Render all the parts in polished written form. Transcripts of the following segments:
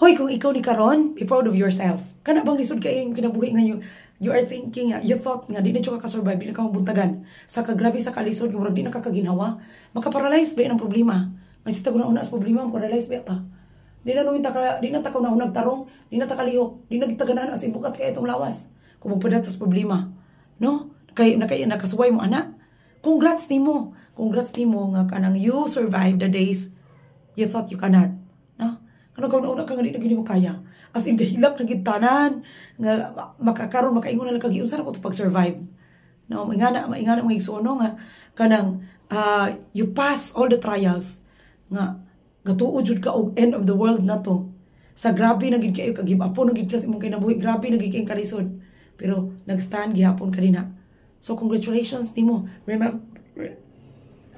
Hoy, kung ikaw ni karon, be proud of yourself. Kana bang lisod kay imong kinabuhi nga you are thinking, you thought nga di na ka survive, di na ka mabuntagan. Sa kagrabe sa kalisod, yung di na kakaginhawa, makaparalyze ba ang problema? May sitag na una sa problema, makaparalyze ba ta? Di na ta ka unag tarong, di na ta kalihok, di na gitaganan as ibukat kay itong lawas. Kung magpadat sa problema. No? Kay nakasuway mo anak. Congrats nimo. Congrats nimo nga kanang you survived the days you thought you cannot. No? Kanang kauna ka nga di na gini mo kaya. As in kahilap na gitanan nga makakaron makaingon na lang kagiun sana ko to pag-survive. No, maingana mga igsuono nga kanang you pass all the trials nga gatuod jud ka og end of the world na to. Sa grabe na gid kayo kag-give up na gid kasi imong kinabuhi, grabe na gid kay kalisod. Pero nag-stand gihapon ka dinha. So congratulations nimo.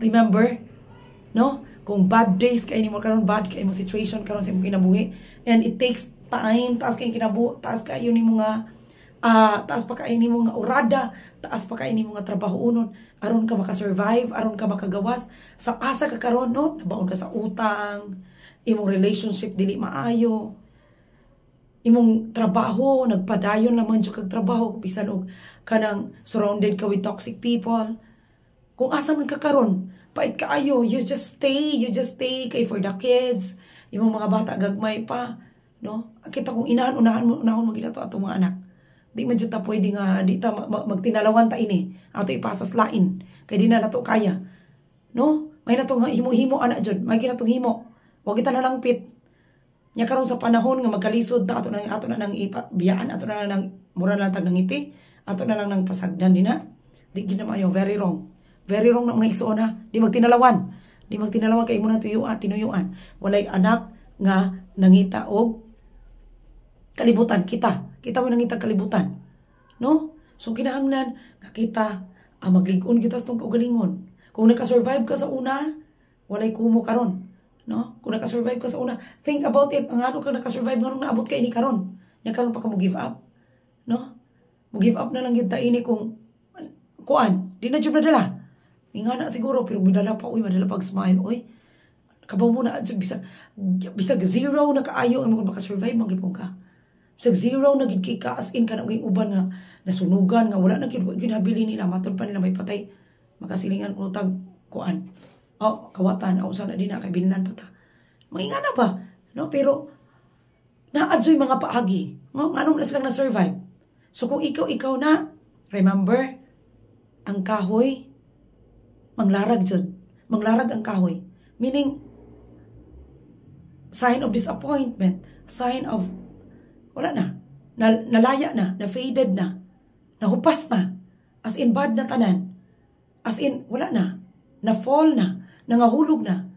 Remember, no? Kung bad days kay nimo karon, bad kay imong situation karon sa imong kinabuhi, and it takes time, taas kay kinabuhi, taas kayo nimo nga taas pa kayo nimo nga urada, taas pa kayo nimo nga trabaho unon, aron ka maka-survive, aron ka makagawas sa asa ka karon, no? Nabaon ka sa utang, imong relationship dili maayo, imong trabaho nagpadayon naman jud kag trabaho bisan og kanang surrounded ka with toxic people. Kung asa man ka karon, pait kaayo, you just stay kay for the kids, imong mga bata gagmay pa, no? Kita kung unahan mo ginato atong mga anak. Di man jud ta pwede nga di ta magtinalawan ta ini ato ipasas lain kay di na nato kaya, no? May natong himo-himo ana jud, may ginatong himo, wag kita na langpit nya karon sa panahon nga magkalisod ta ato na nang biyaan, ato na nang mura na tag nangiti, ato na lang nang pasagdan dinha. Di gid na maayo, very wrong na mga igsuon ha. Di magtinalawan kay imo na tinuyuan. Walay anak nga nangita og kalibutan kita mo nangita kalibutan, no? So kinahanglan nga kita maglig-on kita sa tong kaugalingon. Kung naka-survive ka sa una, walay kumo karon, no? Kung naka-survive ka sa una, think about it. Ang ano ka naka-survive nganong naabot kay ni karon? Nya karon pa ka mo give up, no? Mo give up na lang gyud ta ini kung kuan, di na jud nadala. Ingana siguro pero madala pag smile, oy. Kabaw mo na jud bisag zero na kaayo ang maka-survive magipon ka. Bisag zero na gid ka as in kanang uban nga nasunugan nga wala na gid ginabili nila, matod pa nila may patay. Makasilingan ko tag kuan. Kawatan usa na din na kay binlan pa ta. Maingana ba? No, pero naadyoy mga paagi. Nganong na silang na-survive. So kung ikaw na, remember, ang kahoy manglarag dyan. Manglarag ang kahoy. Meaning, sign of disappointment, sign of, wala na, nalaya na, na-faded na, nahupas na, as in bad na tanan, as in, wala na, na-fall na, nangahulog na.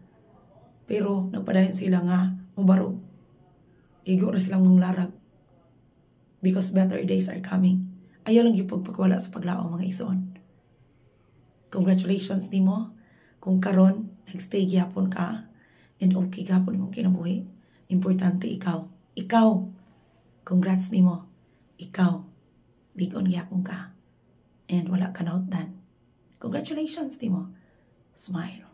Pero, nagpadayon sila nga, mubarog. Igo na silang manglarag. Because better days are coming. Ayaw lang yung pagpagwala sa paglaong mga ison. Congratulations nimo kung karon nagstay gyapon ka and okay gyapon imong kinabuhi. Importante ikaw. Congrats nimo. Ikaw ligon gyapon ka and wala ka nautdan. Congratulations nimo. Smile.